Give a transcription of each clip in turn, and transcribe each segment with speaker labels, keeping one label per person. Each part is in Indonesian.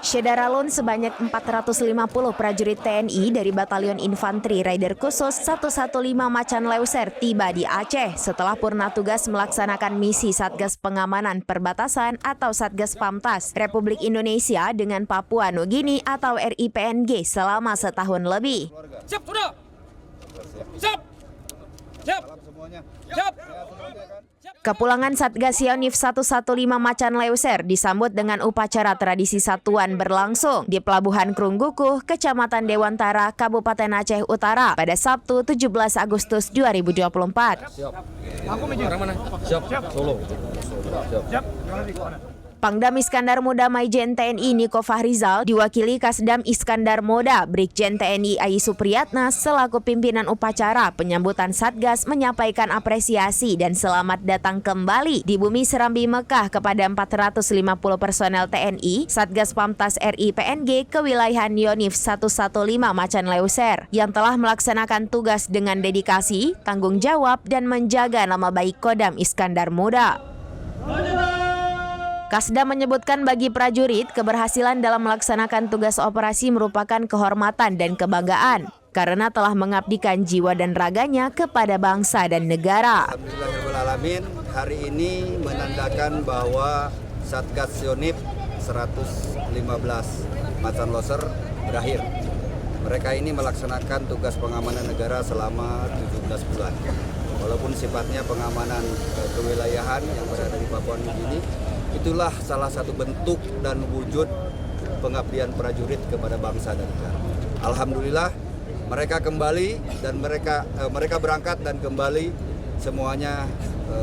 Speaker 1: Syederalun sebanyak 450 prajurit TNI dari Batalion Infanteri Raider Khusus 115 Macan Leuser tiba di Aceh setelah purna tugas melaksanakan misi Satgas Pengamanan Perbatasan atau Satgas Pamtas Republik Indonesia dengan Papua Nugini atau RIPNG selama setahun lebih.
Speaker 2: Siap, sudah. Siap. Siap. Siap.
Speaker 1: Kepulangan Satgas Yonif 115 Macan Leuser disambut dengan upacara tradisi satuan berlangsung di Pelabuhan Krunggukuh, Kecamatan Dewantara, Kabupaten Aceh Utara pada Sabtu 17 Agustus 2024.
Speaker 2: Siap. Aku meja. Orang mana? Siap. Solo. Siap.
Speaker 1: Pangdam Iskandar Moda Maijen TNI Niko Fahrizal diwakili Kasdam Iskandar Moda Brigjen TNI Ai Supriyatna selaku pimpinan upacara penyambutan Satgas menyampaikan apresiasi dan selamat datang kembali di bumi Serambi Mekah kepada 450 personel TNI Satgas Pamtas RI PNG kewilayahan Yonif 115 Macan Leuser yang telah melaksanakan tugas dengan dedikasi, tanggung jawab dan menjaga nama baik Kodam Iskandar Moda. Kasdam menyebutkan bagi prajurit, keberhasilan dalam melaksanakan tugas operasi merupakan kehormatan dan kebanggaan karena telah mengabdikan jiwa dan raganya kepada bangsa dan negara.
Speaker 3: Alhamdulillahirrahmanirrahim, hari ini menandakan bahwa Satgas Yonif 115 Macan Leuser berakhir. Mereka ini melaksanakan tugas pengamanan negara selama 17 bulan. Walaupun sifatnya pengamanan kewilayahan yang berada di Papua Nugini, itulah salah satu bentuk dan wujud pengabdian prajurit kepada bangsa dan negara. Alhamdulillah mereka kembali dan mereka berangkat dan kembali semuanya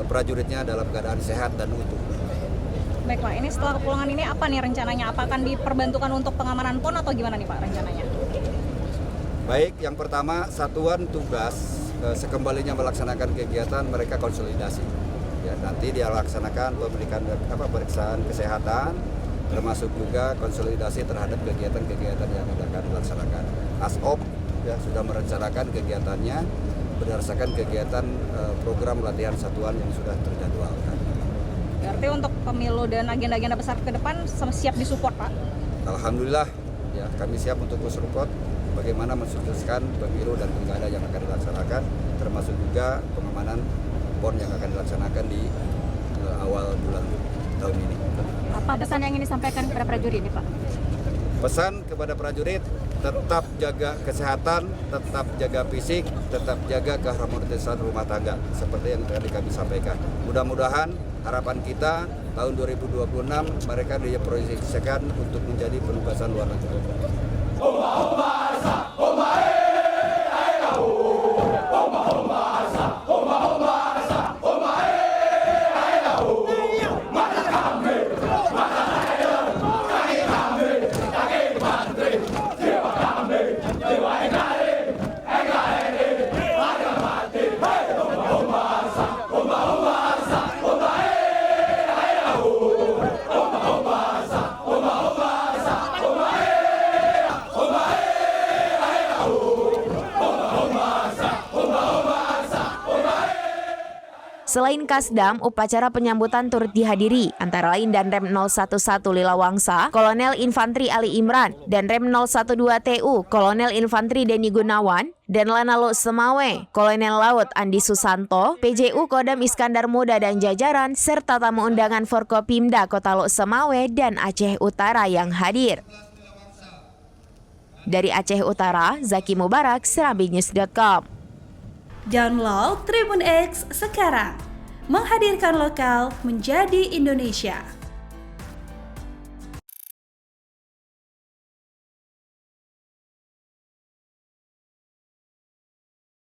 Speaker 3: prajuritnya dalam keadaan sehat dan utuh.
Speaker 4: Baik Pak, ini setelah kepulangan ini apa nih rencananya? Apa akan diperbantukan untuk pengamanan PON atau gimana nih Pak rencananya?
Speaker 3: Baik, yang pertama satuan tugas sekembalinya melaksanakan kegiatan mereka konsolidasi. Ya, nanti dia laksanakan pemeriksaan kesehatan, termasuk juga konsolidasi terhadap kegiatan-kegiatan yang akan dilaksanakan. ASOP ya, sudah merencanakan kegiatannya berdasarkan kegiatan program latihan satuan yang sudah terjadwalkan.
Speaker 4: Berarti untuk pemilu dan agenda-agenda besar ke depan siap disupport Pak?
Speaker 3: Alhamdulillah, ya kami siap untuk mensupport bagaimana mensukseskan pemilu dan pilkada yang akan dilaksanakan, termasuk juga pengamanan PON yang akan dilaksanakan di awal bulan tahun ini.
Speaker 4: Apa pesan yang ingin disampaikan kepada prajurit ini Pak?
Speaker 3: Pesan kepada prajurit, tetap jaga kesehatan, tetap jaga fisik, tetap jaga keharmonisan rumah tangga seperti yang tadi kami sampaikan. Mudah-mudahan harapan kita tahun 2026 mereka diproyeksikan untuk menjadi penugasan luar negeri.
Speaker 1: Selain Kasdam, upacara penyambutan turut dihadiri antara lain Danrem 011 Lila Wangsa, Kolonel Infanteri Ali Imran, Danrem 012 TU, Kolonel Infanteri Denny Gunawan, dan Lanalo Semawe, Kolonel Laut Andi Susanto, PJU Kodam Iskandar Moda dan jajaran, serta tamu undangan Forkopimda Kota Lok Semawe dan Aceh Utara yang hadir. Dari Aceh Utara, Zaki Mubarak, SerambiNews.com.
Speaker 5: Download Tribun X sekarang, menghadirkan lokal menjadi Indonesia.